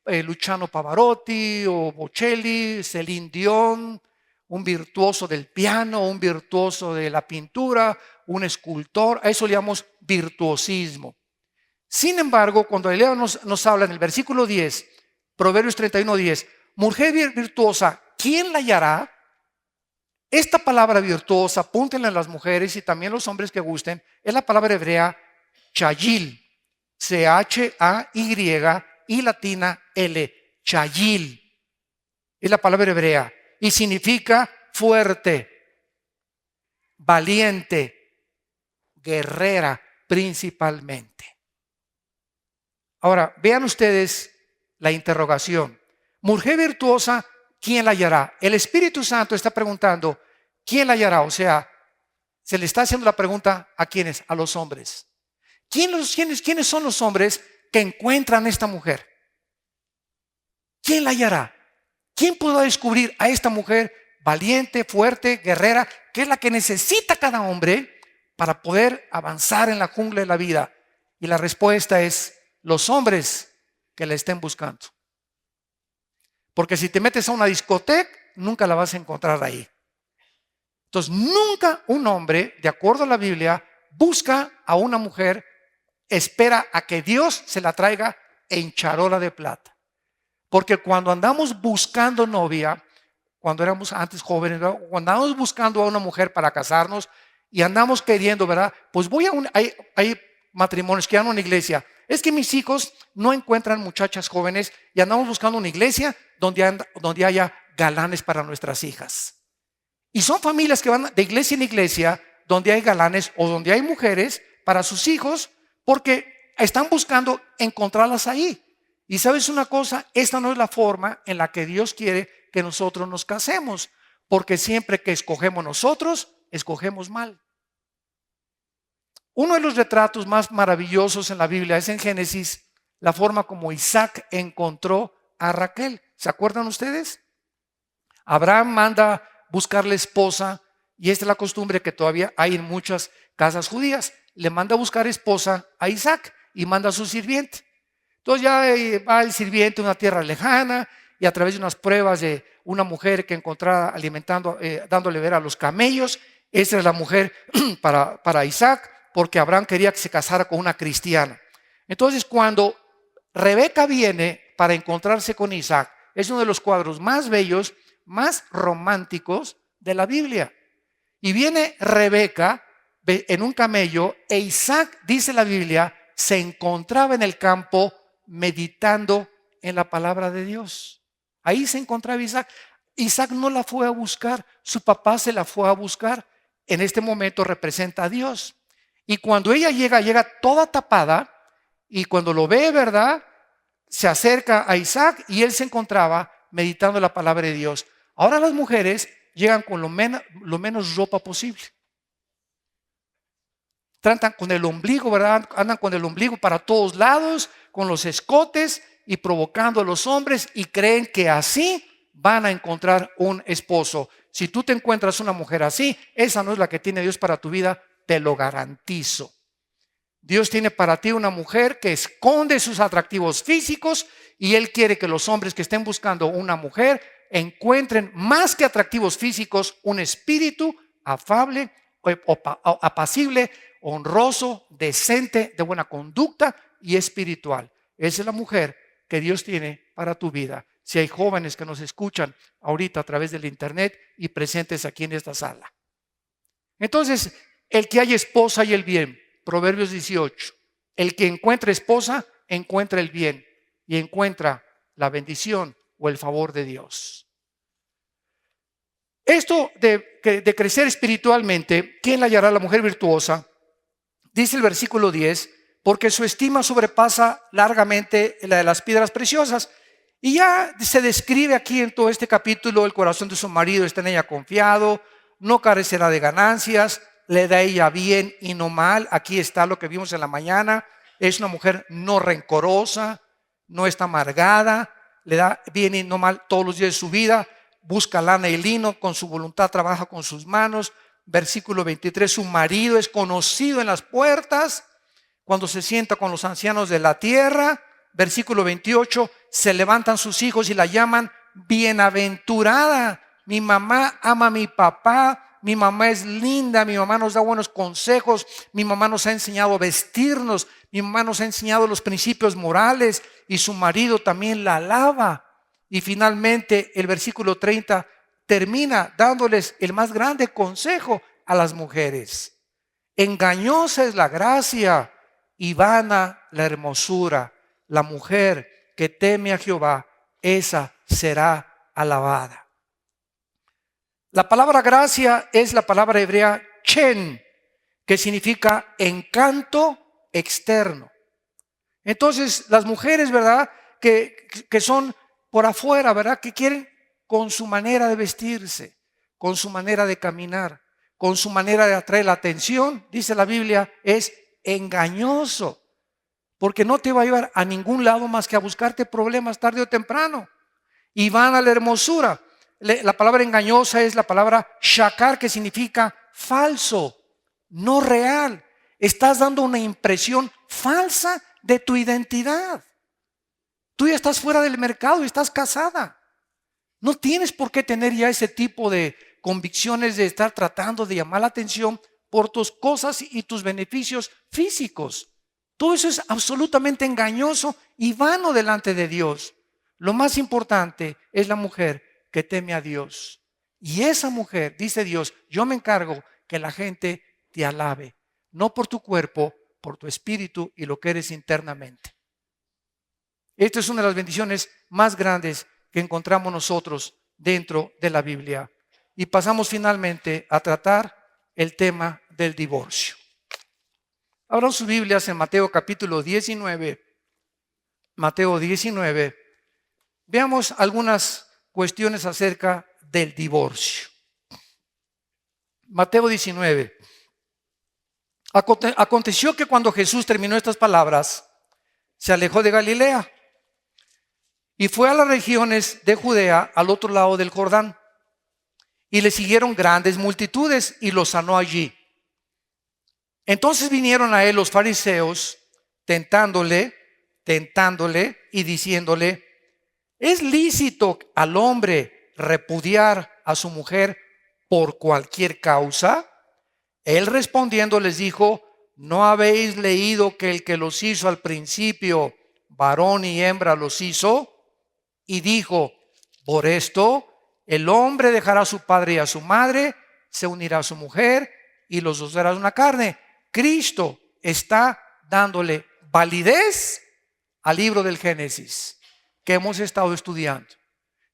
Luciano Pavarotti o Bocelli, Celine Dion, un virtuoso del piano, un virtuoso de la pintura, un escultor. A eso le llamamos virtuosismo. Sin embargo, cuando Elena nos habla en el versículo 10, Proverbios 31:10, mujer virtuosa, ¿quién la hallará? Esta palabra virtuosa, apúntenla a las mujeres y también los hombres que gusten, es la palabra hebrea chayil, C-H-A-Y y latina L, chayil. Es la palabra hebrea y significa fuerte, valiente, guerrera principalmente. Ahora, vean ustedes la interrogación. Mujer virtuosa, ¿quién la hallará? El Espíritu Santo está preguntando, ¿quién la hallará? O sea, se le está haciendo la pregunta ¿a quiénes? A los hombres. ¿Quiénes son los hombres que encuentran a esta mujer? ¿Quién la hallará? ¿Quién podrá descubrir a esta mujer valiente, fuerte, guerrera, que es la que necesita cada hombre para poder avanzar en la jungla de la vida? Y la respuesta es los hombres que la estén buscando. Porque si te metes a una discoteca, nunca la vas a encontrar ahí. Entonces, nunca un hombre, de acuerdo a la Biblia, busca a una mujer, espera a que Dios se la traiga en charola de plata. Porque cuando andamos buscando novia, cuando éramos antes jóvenes, ¿verdad?, cuando andamos buscando a una mujer para casarnos y andamos queriendo, ¿verdad? Pues hay matrimonios que van a una iglesia. Es que mis hijos no encuentran muchachas jóvenes y andamos buscando una iglesia donde haya galanes para nuestras hijas. Y son familias que van de iglesia en iglesia donde hay galanes o donde hay mujeres para sus hijos porque están buscando encontrarlas ahí. Y sabes una cosa, esta no es la forma en la que Dios quiere que nosotros nos casemos, porque siempre que escogemos nosotros, escogemos mal. Uno de los retratos más maravillosos en la Biblia es en Génesis, la forma como Isaac encontró a Raquel. ¿Se acuerdan ustedes? Abraham manda buscarle esposa, y esta es la costumbre que todavía hay en muchas casas judías. Le manda a buscar esposa a Isaac y manda a su sirviente. Entonces ya va el sirviente a una tierra lejana y a través de unas pruebas de una mujer que encontraba alimentando, dándole ver a los camellos. Esta es la mujer para Isaac, porque Abraham quería que se casara con una cristiana. Entonces, cuando Rebeca viene para encontrarse con Isaac, es uno de los cuadros más bellos, más románticos de la Biblia. Y viene Rebeca en un camello e Isaac, dice la Biblia, se encontraba en el campo meditando en la palabra de Dios. Ahí se encontraba Isaac. Isaac no la fue a buscar, su papá se la fue a buscar. En este momento representa a Dios. Y cuando ella llega toda tapada, y cuando lo ve, ¿verdad?, se acerca a Isaac y él se encontraba meditando la palabra de Dios. Ahora las mujeres llegan con lo menos ropa posible. Tratan con el ombligo, ¿verdad? Andan con el ombligo para todos lados, con los escotes y provocando a los hombres y creen que así van a encontrar un esposo. Si tú te encuentras una mujer así, esa no es la que tiene Dios para tu vida, te lo garantizo. Dios tiene para ti una mujer que esconde sus atractivos físicos y Él quiere que los hombres que estén buscando una mujer encuentren más que atractivos físicos un espíritu afable, apacible, honroso, decente, de buena conducta y espiritual. Esa es la mujer que Dios tiene para tu vida. Si hay jóvenes que nos escuchan ahorita a través del internet y presentes aquí en esta sala. Entonces, el que haya esposa y el bien, Proverbios 18. El que encuentra esposa, encuentra el bien y encuentra la bendición o el favor de Dios. Esto de crecer espiritualmente, ¿quién la hallará? La mujer virtuosa. Dice el versículo 10, porque su estima sobrepasa largamente la de las piedras preciosas. Y ya se describe aquí en todo este capítulo, el corazón de su marido está en ella confiado, no carecerá de ganancias, le da a ella bien y no mal. Aquí está lo que vimos en la mañana. Es una mujer no rencorosa, no está amargada, le da bien y no mal todos los días de su vida. Busca lana y lino, con su voluntad trabaja con sus manos. Versículo 23, su marido es conocido en las puertas cuando se sienta con los ancianos de la tierra. Versículo 28, se levantan sus hijos y la llaman bienaventurada. Mi mamá ama a mi papá. Mi mamá es linda, mi mamá nos da buenos consejos, mi mamá nos ha enseñado a vestirnos, mi mamá nos ha enseñado los principios morales y su marido también la alaba. Y finalmente el versículo 30 termina dándoles el más grande consejo a las mujeres. Engañosa es la gracia y vana la hermosura. La mujer que teme a Jehová, esa será alabada. La palabra gracia es la palabra hebrea chen, que significa encanto externo. Entonces, las mujeres, ¿verdad? Que son por afuera, ¿verdad? Que quieren con su manera de vestirse, con su manera de caminar, con su manera de atraer la atención, dice la Biblia, es engañoso, porque no te va a llevar a ningún lado más que a buscarte problemas tarde o temprano. Y van a la hermosura. La palabra engañosa es la palabra shakar, que significa falso, no real. Estás dando una impresión falsa de tu identidad. Tú ya estás fuera del mercado y estás casada. No tienes por qué tener ya ese tipo de convicciones de estar tratando de llamar la atención por tus cosas y tus beneficios físicos. Todo eso es absolutamente engañoso y vano delante de Dios. Lo más importante es la mujer que teme a Dios. Y esa mujer, dice Dios, yo me encargo que la gente te alabe, no por tu cuerpo, por tu espíritu y lo que eres internamente. Esta es una de las bendiciones más grandes que encontramos nosotros dentro de la Biblia. Y pasamos finalmente a tratar el tema del divorcio. Abran sus Biblias en Mateo capítulo 19. Mateo 19. Veamos algunas cuestiones acerca del divorcio. Mateo 19. Aconteció que cuando Jesús terminó estas palabras, se alejó de Galilea y fue a las regiones de Judea al otro lado del Jordán. Y le siguieron grandes multitudes y los sanó allí. Entonces vinieron a él los fariseos tentándole y diciéndole: ¿es lícito al hombre repudiar a su mujer por cualquier causa? Él respondiendo les dijo: ¿no habéis leído que el que los hizo al principio, varón y hembra los hizo? Y dijo: por esto el hombre dejará a su padre y a su madre, se unirá a su mujer y los dos serán una carne. Cristo está dándole validez al libro del Génesis que hemos estado estudiando.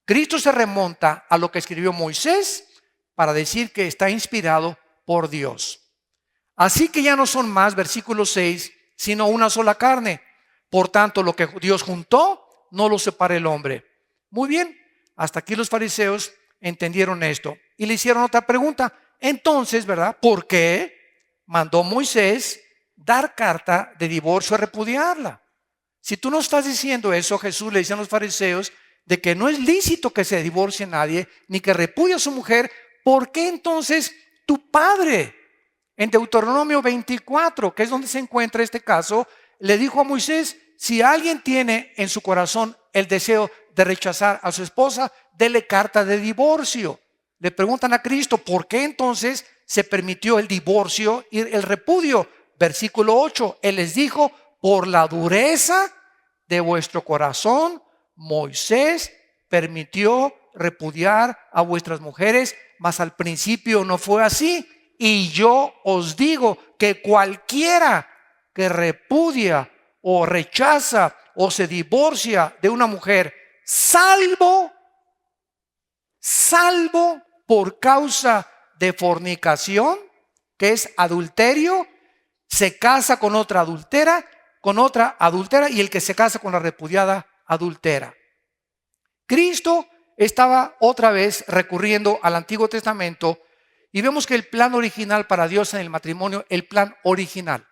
Cristo se remonta a lo que escribió Moisés para decir que está inspirado por Dios. Así que ya no son más, versículo 6, sino una sola carne. Por tanto, lo que Dios juntó, no lo separa el hombre. Muy bien, hasta aquí los fariseos entendieron esto y le hicieron otra pregunta. Entonces, ¿verdad? ¿Por qué mandó Moisés dar carta de divorcio a repudiarla? Si tú no estás diciendo eso, Jesús le dice a los fariseos de que no es lícito que se divorcie nadie, ni que repudie a su mujer, ¿por qué entonces tu padre En Deuteronomio 24, que es donde se encuentra este caso, le dijo a Moisés: si alguien tiene en su corazón el deseo de rechazar a su esposa, dele carta de divorcio. Le preguntan a Cristo: ¿por qué entonces se permitió el divorcio y el repudio? Versículo 8, Él les dijo: por la dureza de vuestro corazón, Moisés permitió repudiar a vuestras mujeres, mas al principio no fue así. Y yo os digo que cualquiera que repudia o rechaza o se divorcia de una mujer, salvo por causa de fornicación, que es adulterio, se casa con otra adultera, y el que se casa con la repudiada adultera. Cristo estaba otra vez recurriendo al Antiguo Testamento y vemos que el plan original para Dios en el matrimonio, el plan original.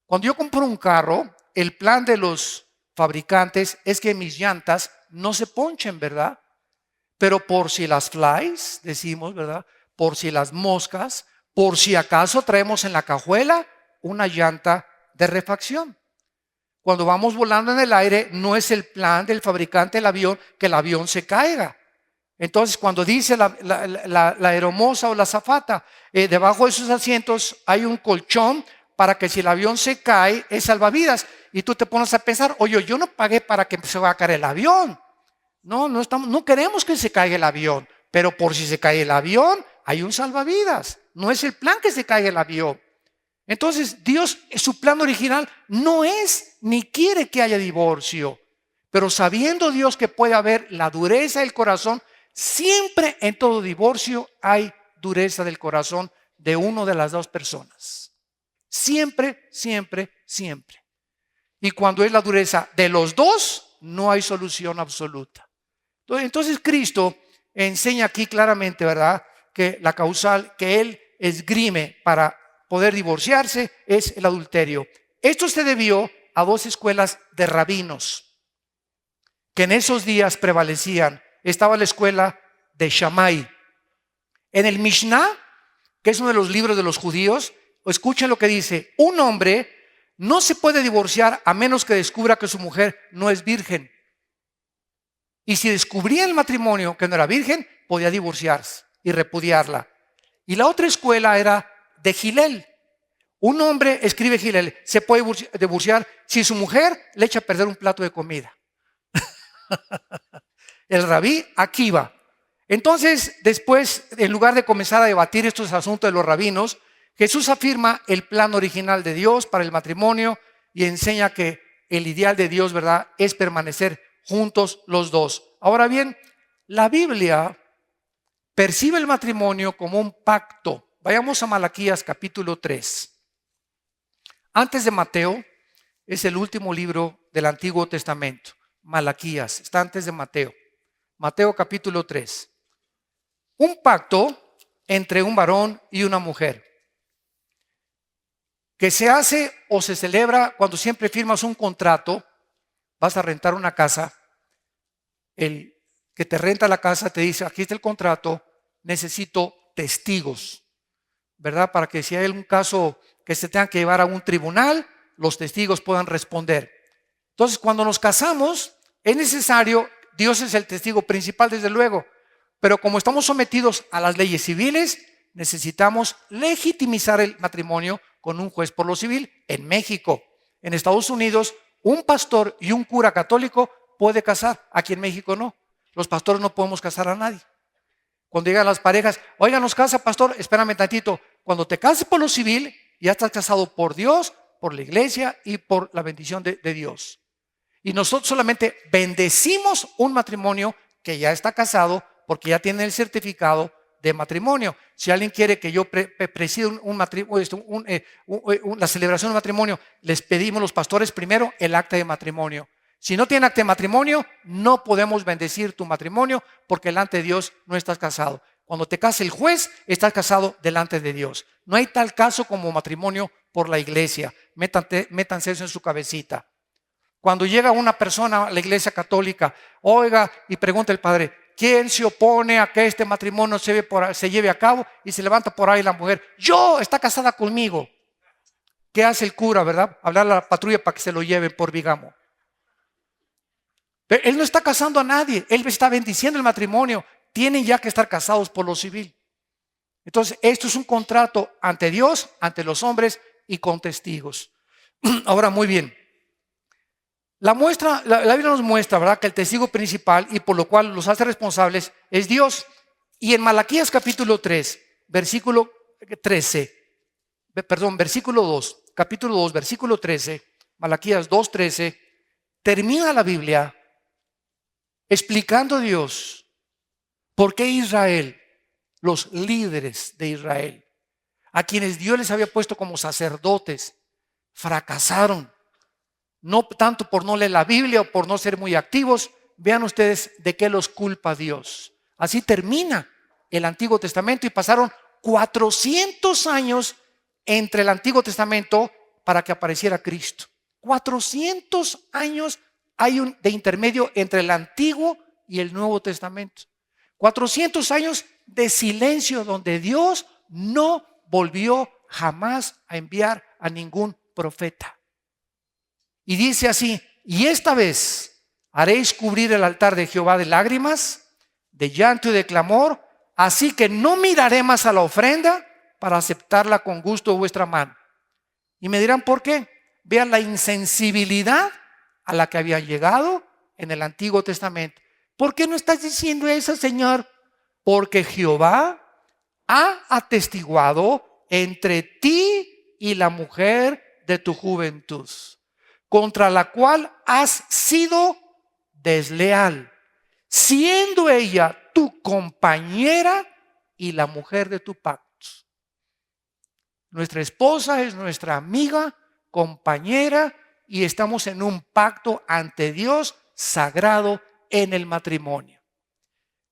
Cuando yo compro un carro, el plan de los fabricantes es que mis llantas no se ponchen, ¿verdad? Pero por si las flies, decimos, ¿verdad? Por si las moscas, por si acaso traemos en la cajuela una llanta de refacción. Cuando vamos volando en el aire, no es el plan del fabricante del avión que el avión se caiga. Entonces, cuando dice la aeromoza o la azafata, debajo de sus asientos hay un colchón para que si el avión se cae, es salvavidas. Y tú te pones a pensar: oye, yo no pagué para que se va a caer el avión. No queremos que se caiga el avión, pero por si se cae el avión, hay un salvavidas. No es el plan que se caiga el avión. Entonces, Dios, su plan original no es ni quiere que haya divorcio, pero sabiendo Dios que puede haber la dureza del corazón, siempre en todo divorcio hay dureza del corazón de una de las dos personas. Siempre, siempre, siempre. Y cuando es la dureza de los dos, no hay solución absoluta. Entonces Cristo enseña aquí claramente, ¿verdad?, que la causal que Él esgrime para poder divorciarse es el adulterio. Esto se debió a dos escuelas de rabinos que en esos días prevalecían. Estaba la escuela de Shammai. En el Mishnah, que es uno de los libros de los judíos, escuchen lo que dice: un hombre no se puede divorciar a menos que descubra que su mujer no es virgen. Y si descubría en el matrimonio que no era virgen, podía divorciarse y repudiarla. Y la otra escuela era de Gilel. Un hombre, escribe Gilel, se puede divorciar si su mujer le echa a perder un plato de comida. El rabí Akiva. Entonces, después, en lugar de comenzar a debatir estos asuntos de los rabinos, Jesús afirma el plan original de Dios para el matrimonio y enseña que el ideal de Dios, ¿verdad?, es permanecer juntos los dos. Ahora bien, la Biblia percibe el matrimonio como un pacto. Vayamos a Malaquías capítulo 3. Antes de Mateo, es el último libro del Antiguo Testamento. Malaquías, está antes de Mateo. Mateo capítulo 3. Un pacto entre un varón y una mujer, que se hace o se celebra cuando siempre firmas un contrato. Vas a rentar una casa, el que te renta la casa te dice: aquí está el contrato, necesito testigos, ¿verdad? Para que si hay algún caso que se tenga que llevar a un tribunal, los testigos puedan responder. Entonces, cuando nos casamos, es necesario, Dios es el testigo principal, desde luego, pero como estamos sometidos a las leyes civiles, necesitamos legitimizar el matrimonio con un juez por lo civil. En México, en Estados Unidos, un pastor y un cura católico puede casar. Aquí en México no. Los pastores no podemos casar a nadie. Cuando llegan las parejas: oiga, nos casa, pastor, espérame tantito. Cuando te cases por lo civil, ya estás casado por Dios, por la iglesia y por la bendición de Dios. Y nosotros solamente bendecimos un matrimonio que ya está casado, porque ya tiene el certificado de matrimonio. Si alguien quiere que yo presida la celebración de matrimonio, les pedimos los pastores primero el acta de matrimonio. Si no tiene acta de matrimonio, no podemos bendecir tu matrimonio, porque delante de Dios no estás casado. Cuando te case el juez, estás casado delante de Dios. No hay tal caso como matrimonio por la iglesia. Métanse eso en su cabecita. Cuando llega una persona a la iglesia católica, oiga, y pregunta el padre: ¿quién se opone a que este matrimonio se lleve a cabo? Y se levanta por ahí la mujer, yo, está casada conmigo. ¿Qué hace el cura, verdad? Hablar a la patrulla para que se lo lleven por bigamo. Pero él no está casando a nadie, él está bendiciendo el matrimonio. Tienen ya que estar casados por lo civil. Entonces, esto es un contrato ante Dios, ante los hombres y con testigos. Ahora, muy bien. La Biblia nos muestra, ¿verdad?, que el testigo principal y por lo cual los hace responsables es Dios. Y en Malaquías capítulo 3, versículo 2, capítulo 2, versículo 13, Malaquías 2:13, termina la Biblia explicando a Dios por qué Israel, los líderes de Israel, a quienes Dios les había puesto como sacerdotes, fracasaron. No tanto por no leer la Biblia o por no ser muy activos. Vean ustedes de qué los culpa Dios. Así termina el Antiguo Testamento y pasaron 400 años entre el Antiguo Testamento para que apareciera Cristo. 400 años hay de intermedio entre el Antiguo y el Nuevo Testamento. 400 años de silencio donde Dios no volvió jamás a enviar a ningún profeta. Y dice así: y esta vez haréis cubrir el altar de Jehová de lágrimas, de llanto y de clamor, así que no miraré más a la ofrenda para aceptarla con gusto de vuestra mano. Y me dirán, ¿por qué? Vean la insensibilidad a la que habían llegado en el Antiguo Testamento. ¿Por qué no estás diciendo eso, Señor? Porque Jehová ha atestiguado entre ti y la mujer de tu juventud, contra la cual has sido desleal, siendo ella tu compañera y la mujer de tu pacto. Nuestra esposa es nuestra amiga, compañera, y estamos en un pacto ante Dios sagrado en el matrimonio.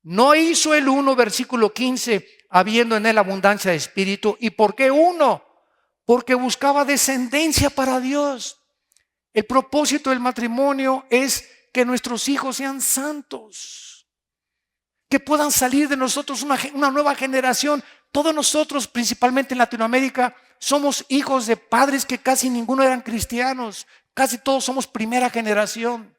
No hizo el 1, versículo 15, habiendo en él abundancia de espíritu. ¿Y por qué 1? Porque buscaba descendencia para Dios. El propósito del matrimonio es que nuestros hijos sean santos, que puedan salir de nosotros una nueva generación. Todos nosotros, principalmente en Latinoamérica, somos hijos de padres que casi ninguno eran cristianos. Casi todos somos primera generación.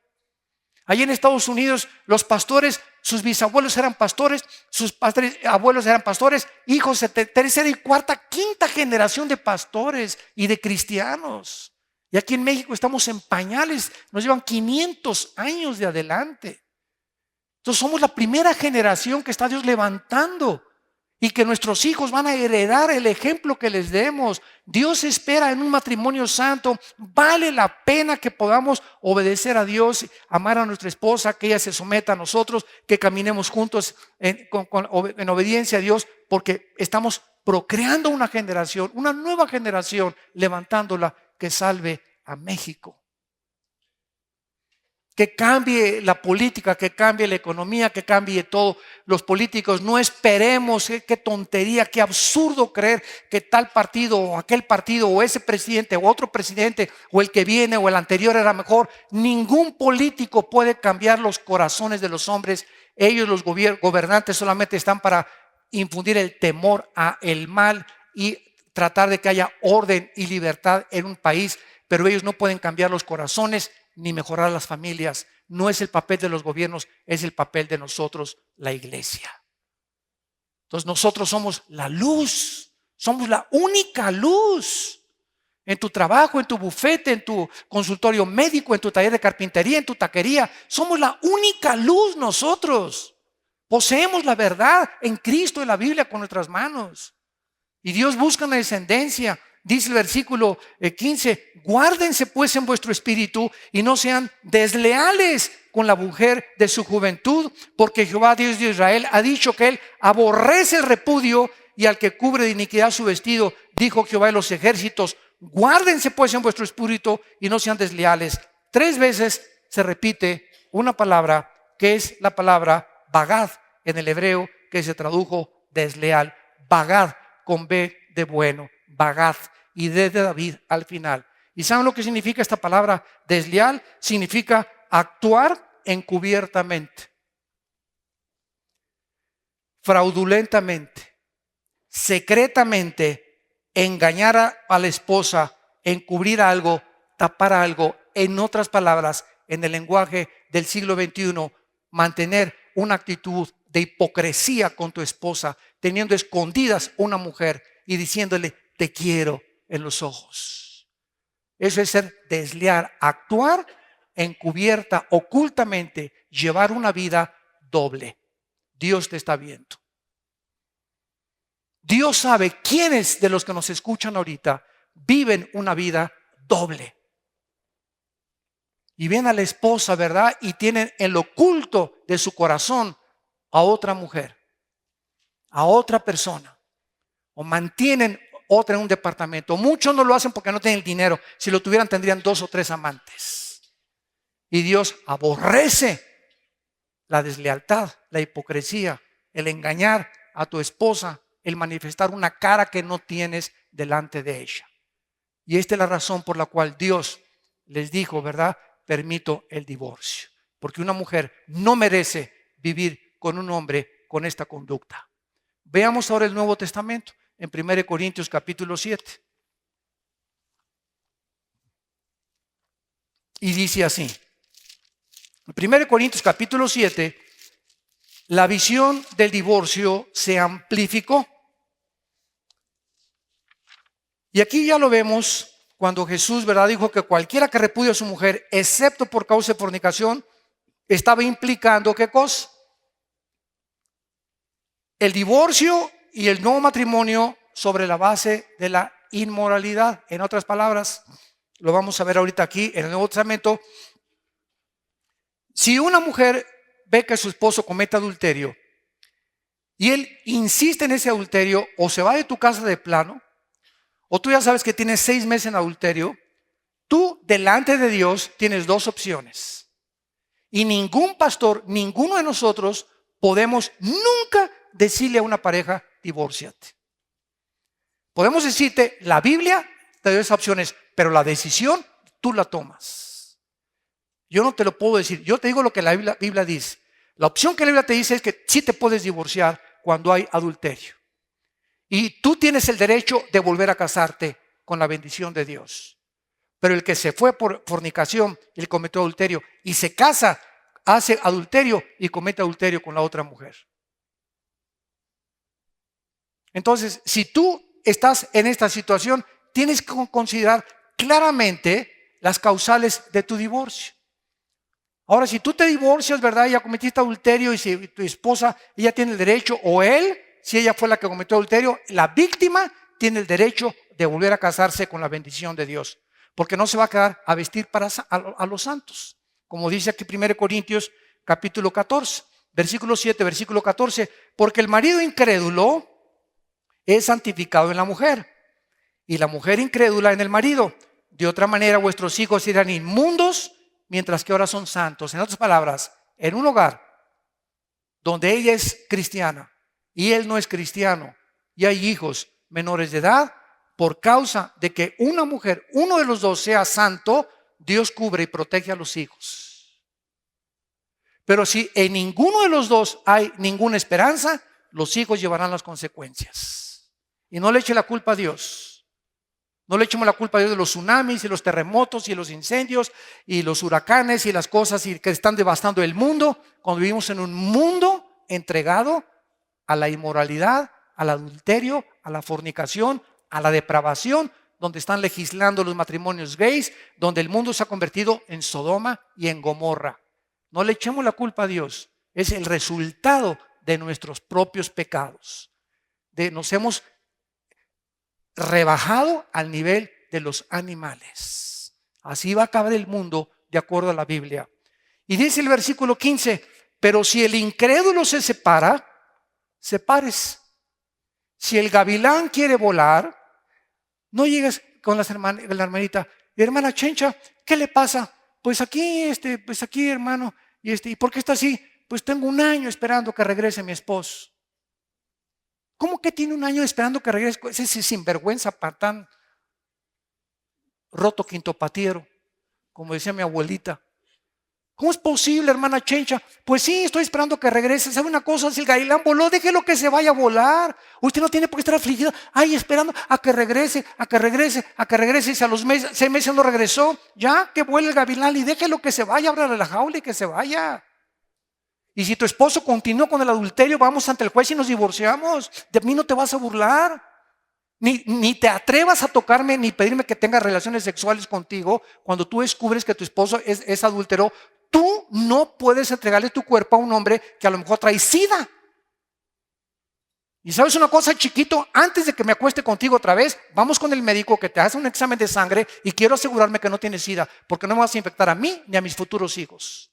Allí en Estados Unidos, los pastores, sus bisabuelos eran pastores, sus abuelos eran pastores, hijos de tercera y cuarta, quinta generación de pastores y de cristianos. Y aquí en México estamos en pañales, nos llevan 500 años de adelante. Entonces somos la primera generación que está Dios levantando y que nuestros hijos van a heredar el ejemplo que les demos. Dios espera en un matrimonio santo. Vale la pena que podamos obedecer a Dios, amar a nuestra esposa, que ella se someta a nosotros, que caminemos juntos en obediencia a Dios, porque estamos procreando una generación, una nueva generación, levantándola, que salve a México. Que cambie la política, que cambie la economía, que cambie todo. Los políticos, no esperemos, qué tontería, qué absurdo creer que tal partido o aquel partido o ese presidente o otro presidente o el que viene o el anterior era mejor. Ningún político puede cambiar los corazones de los hombres. Ellos, los gobernantes, solamente están para infundir el temor a el mal y tratar de que haya orden y libertad en un país, pero ellos no pueden cambiar los corazones ni mejorar las familias. No es el papel de los gobiernos, es el papel de nosotros, la iglesia. Entonces nosotros somos la luz, somos la única luz. En tu trabajo, en tu bufete, en tu consultorio médico, en tu taller de carpintería, en tu taquería, somos la única luz nosotros. Poseemos la verdad en Cristo, en la Biblia, con nuestras manos. Y Dios busca una descendencia. Dice el versículo 15, guárdense pues en vuestro espíritu y no sean desleales con la mujer de su juventud, porque Jehová Dios de Israel ha dicho que él aborrece el repudio y al que cubre de iniquidad su vestido, dijo Jehová de los ejércitos. Guárdense pues en vuestro espíritu y no sean desleales. 3 veces se repite una palabra que es la palabra bagad en el hebreo, que se tradujo desleal. Bagad con B de bueno, bagad, y de David al final. ¿Y saben lo que significa esta palabra desleal? Significa actuar encubiertamente. fraudulentamente, secretamente, engañar a la esposa, encubrir algo, tapar algo. En otras palabras, en el lenguaje del siglo XXI, mantener una actitud de hipocresía con tu esposa, teniendo escondidas una mujer y diciéndole te quiero en los ojos. Eso es ser desleal, actuar encubierta, ocultamente, llevar una vida doble. Dios te está viendo. Dios sabe quiénes de los que nos escuchan ahorita viven una vida doble. Y ven a la esposa, ¿verdad? Y tienen en lo oculto de su corazón a otra mujer, a otra persona. O mantienen otra en un departamento. Muchos no lo hacen porque no tienen el dinero. Si lo tuvieran tendrían 2 o 3 amantes. Y Dios aborrece la deslealtad, la hipocresía, el engañar a tu esposa, el manifestar una cara que no tienes delante de ella. Y esta es la razón por la cual Dios les dijo, ¿verdad? Permito el divorcio. Porque una mujer no merece vivir con un hombre con esta conducta. Veamos ahora el Nuevo Testamento en 1 Corintios capítulo 7. Y dice así. En 1 Corintios capítulo 7, la visión del divorcio se amplificó. Y aquí ya lo vemos cuando Jesús, ¿verdad?, dijo que cualquiera que repudie a su mujer, excepto por causa de fornicación, estaba implicando ¿qué cosa? El divorcio y el nuevo matrimonio sobre la base de la inmoralidad. En otras palabras, lo vamos a ver ahorita aquí en el Nuevo Testamento. Si una mujer ve que su esposo comete adulterio y él insiste en ese adulterio, o se va de tu casa de plano, o tú ya sabes que tienes 6 meses en adulterio, tú delante de Dios tienes 2 opciones. Y ningún pastor, ninguno de nosotros podemos nunca decirle a una pareja, divórciate. Podemos decirte, la Biblia te da esas opciones, pero la decisión tú la tomas. Yo no te lo puedo decir, yo te digo lo que la Biblia dice. La opción que la Biblia te dice es que sí te puedes divorciar cuando hay adulterio. Y tú tienes el derecho de volver a casarte con la bendición de Dios. Pero el que se fue por fornicación, él cometió adulterio y se casa, hace adulterio y comete adulterio con la otra mujer. Entonces, si tú estás en esta situación, tienes que considerar claramente las causales de tu divorcio. Ahora, si tú te divorcias, ¿verdad? Ya cometiste adulterio y si tu esposa, ella tiene el derecho, o él, si ella fue la que cometió adulterio, la víctima tiene el derecho de volver a casarse con la bendición de Dios. Porque no se va a quedar a vestir a los santos. Como dice aquí 1 Corintios capítulo 14, versículo 7, versículo 14. Porque el marido incrédulo es santificado en la mujer y la mujer incrédula en el marido. De otra manera vuestros hijos serán inmundos mientras que ahora son santos. En otras palabras, en un hogar donde ella es cristiana y él no es cristiano y hay hijos menores de edad, por causa de que una mujer, uno de los dos sea santo, Dios cubre y protege a los hijos. Pero si en ninguno de los dos hay ninguna esperanza, los hijos llevarán las consecuencias. Y no le eche la culpa a Dios. No le echemos la culpa a Dios de los tsunamis y los terremotos y los incendios y los huracanes y las cosas que están devastando el mundo, cuando vivimos en un mundo entregado a la inmoralidad, al adulterio, a la fornicación, a la depravación, donde están legislando los matrimonios gays, donde el mundo se ha convertido en Sodoma y en Gomorra. No le echemos la culpa a Dios. Es el resultado de nuestros propios pecados. Nos hemos rebajado al nivel de los animales. Así va a acabar el mundo de acuerdo a la Biblia. Y dice el versículo 15, pero si el incrédulo se separa, sepárese. Si el gavilán quiere volar, no llegues con la hermanita, hermana Chencha, ¿qué le pasa? Pues aquí, hermano, ¿y por qué está así? Pues tengo 1 año esperando que regrese mi esposo. ¿Cómo que tiene 1 año esperando que regrese? Ese sinvergüenza patán, roto quinto patiero, como decía mi abuelita. ¿Cómo es posible, hermana Chencha? Pues sí, estoy esperando que regrese. ¿Sabe una cosa? Si el gavilán voló, déjelo que se vaya a volar. Usted no tiene por qué estar afligido. Ay, esperando a que regrese, a que regrese, a que regrese. Y si a los 6 meses no regresó, ya que vuele el gavilán y déjelo que se vaya, ábrale la jaula y que se vaya. Y si tu esposo continúa con el adulterio, vamos ante el juez y nos divorciamos. De mí no te vas a burlar. Ni te atrevas a tocarme ni pedirme que tenga relaciones sexuales contigo cuando tú descubres que tu esposo es adúltero. Tú no puedes entregarle tu cuerpo a un hombre que a lo mejor trae SIDA. Y sabes una cosa, chiquito, antes de que me acueste contigo otra vez, vamos con el médico que te hace un examen de sangre y quiero asegurarme que no tienes SIDA, porque no me vas a infectar a mí ni a mis futuros hijos.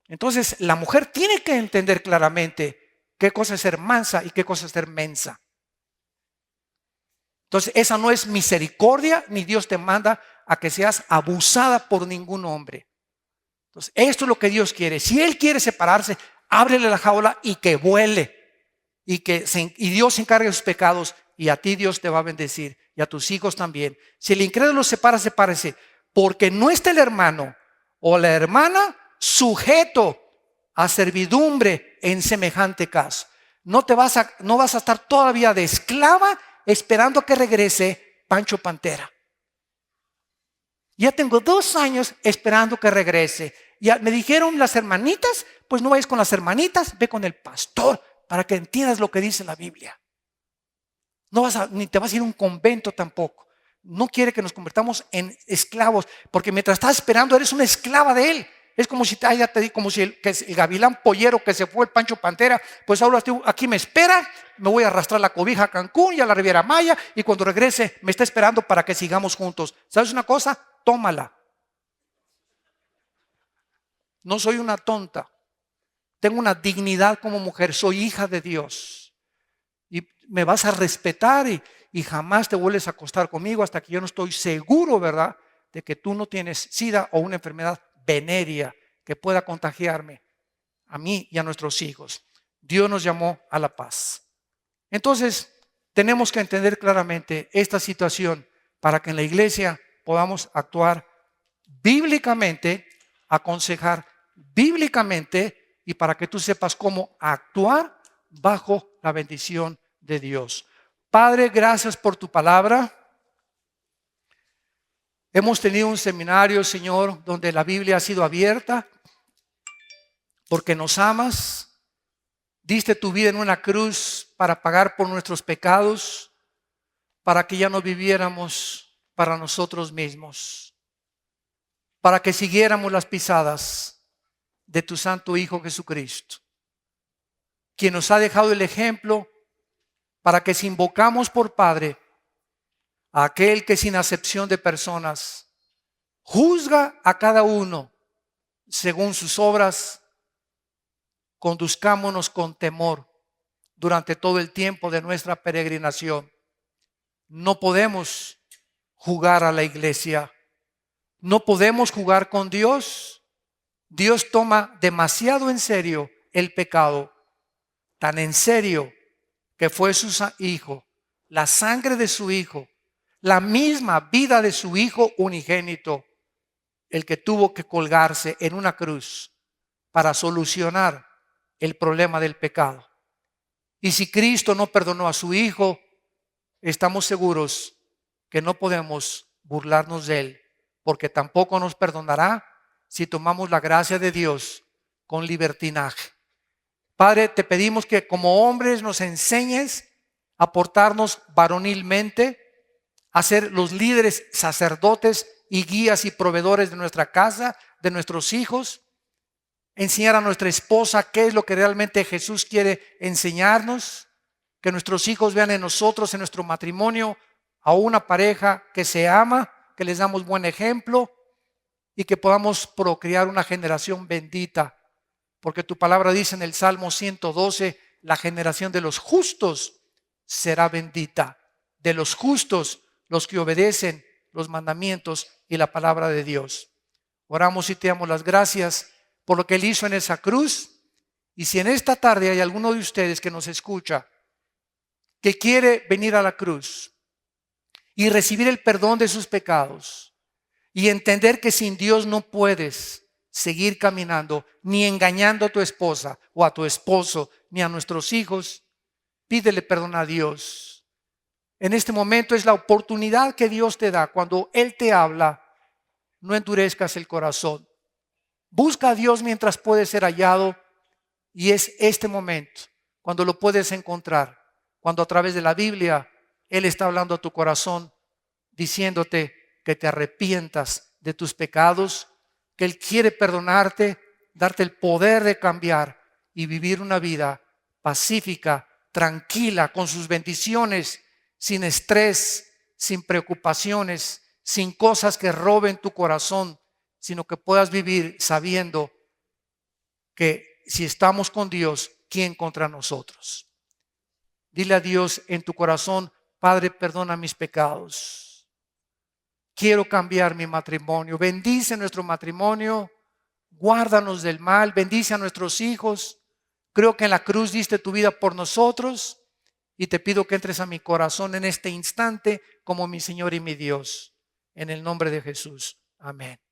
Entonces, la mujer tiene que entender claramente qué cosa es ser mansa y qué cosa es ser mensa. Entonces, esa no es misericordia, ni Dios te manda a que seas abusada por ningún hombre. Entonces, esto es lo que Dios quiere. Si Él quiere separarse, ábrele la jaula y que vuele. Y Dios se encargue de sus pecados y a ti Dios te va a bendecir y a tus hijos también. Si el incrédulo se separa, sepárese. Porque no está el hermano o la hermana sujeto a servidumbre en semejante caso. No vas a estar todavía de esclava esperando a que regrese Pancho Pantera. Ya tengo 2 años esperando que regrese. Ya me dijeron las hermanitas, pues no vayas con las hermanitas, ve con el pastor para que entiendas lo que dice la Biblia. Ni te vas a ir a un convento tampoco. No quiere que nos convertamos en esclavos, porque mientras estás esperando eres una esclava de él. Es como si el gavilán pollero que se fue, el Pancho Pantera, pues ahora aquí me espera, me voy a arrastrar la cobija a Cancún y a la Riviera Maya y cuando regrese me está esperando para que sigamos juntos. ¿Sabes una cosa? Tómala. No soy una tonta. Tengo una dignidad como mujer, soy hija de Dios. Y me vas a respetar y jamás te vuelves a acostar conmigo hasta que yo no estoy seguro, ¿verdad?, de que tú no tienes SIDA o una enfermedad venérea que pueda contagiarme a mí y a nuestros hijos. Dios nos llamó a la paz. Entonces, tenemos que entender claramente esta situación para que en la iglesia podamos actuar bíblicamente, aconsejar bíblicamente y para que tú sepas cómo actuar bajo la bendición de Dios. Padre, gracias por tu palabra. Hemos tenido un seminario, Señor, donde la Biblia ha sido abierta porque nos amas. Diste tu vida en una cruz para pagar por nuestros pecados, para que ya no viviéramos para nosotros mismos, para que siguiéramos las pisadas de tu Santo Hijo Jesucristo, quien nos ha dejado el ejemplo para que si invocamos por Padre a aquel que sin acepción de personas juzga a cada uno según sus obras, conduzcámonos con temor durante todo el tiempo de nuestra peregrinación. No podemos jugar a la iglesia, no podemos jugar con Dios. Dios toma demasiado en serio el pecado, tan en serio que fue su Hijo, la sangre de su Hijo, la misma vida de su Hijo unigénito, el que tuvo que colgarse en una cruz para solucionar el problema del pecado. Y si Cristo no perdonó a su Hijo, estamos seguros que no podemos burlarnos de Él, porque tampoco nos perdonará si tomamos la gracia de Dios con libertinaje. Padre, te pedimos que como hombres nos enseñes a portarnos varonilmente, a ser los líderes, sacerdotes y guías y proveedores de nuestra casa, de nuestros hijos. Enseñar a nuestra esposa qué es lo que realmente Jesús quiere enseñarnos. Que nuestros hijos vean en nosotros, en nuestro matrimonio, a una pareja que se ama, que les damos buen ejemplo y que podamos procrear una generación bendita. Porque tu palabra dice en el Salmo 112, la generación de los justos será bendita. De los justos, los que obedecen los mandamientos y la palabra de Dios. Oramos y te damos las gracias por lo que Él hizo en esa cruz. Y si en esta tarde hay alguno de ustedes que nos escucha, que quiere venir a la cruz y recibir el perdón de sus pecados y entender que sin Dios no puedes seguir caminando, ni engañando a tu esposa o a tu esposo, ni a nuestros hijos. Pídele perdón a Dios. En este momento es la oportunidad que Dios te da. Cuando Él te habla, no endurezcas el corazón. Busca a Dios mientras puede ser hallado, y es este momento cuando lo puedes encontrar, cuando a través de la Biblia Él está hablando a tu corazón, diciéndote que te arrepientas de tus pecados, que Él quiere perdonarte, darte el poder de cambiar y vivir una vida pacífica, tranquila, con sus bendiciones, sin estrés, sin preocupaciones, sin cosas que roben tu corazón, sino que puedas vivir sabiendo que si estamos con Dios, ¿quién contra nosotros? Dile a Dios en tu corazón: Padre, perdona mis pecados. Quiero cambiar mi matrimonio. Bendice nuestro matrimonio. Guárdanos del mal. Bendice a nuestros hijos. Creo que en la cruz diste tu vida por nosotros, y te pido que entres a mi corazón en este instante como mi Señor y mi Dios. En el nombre de Jesús. Amén.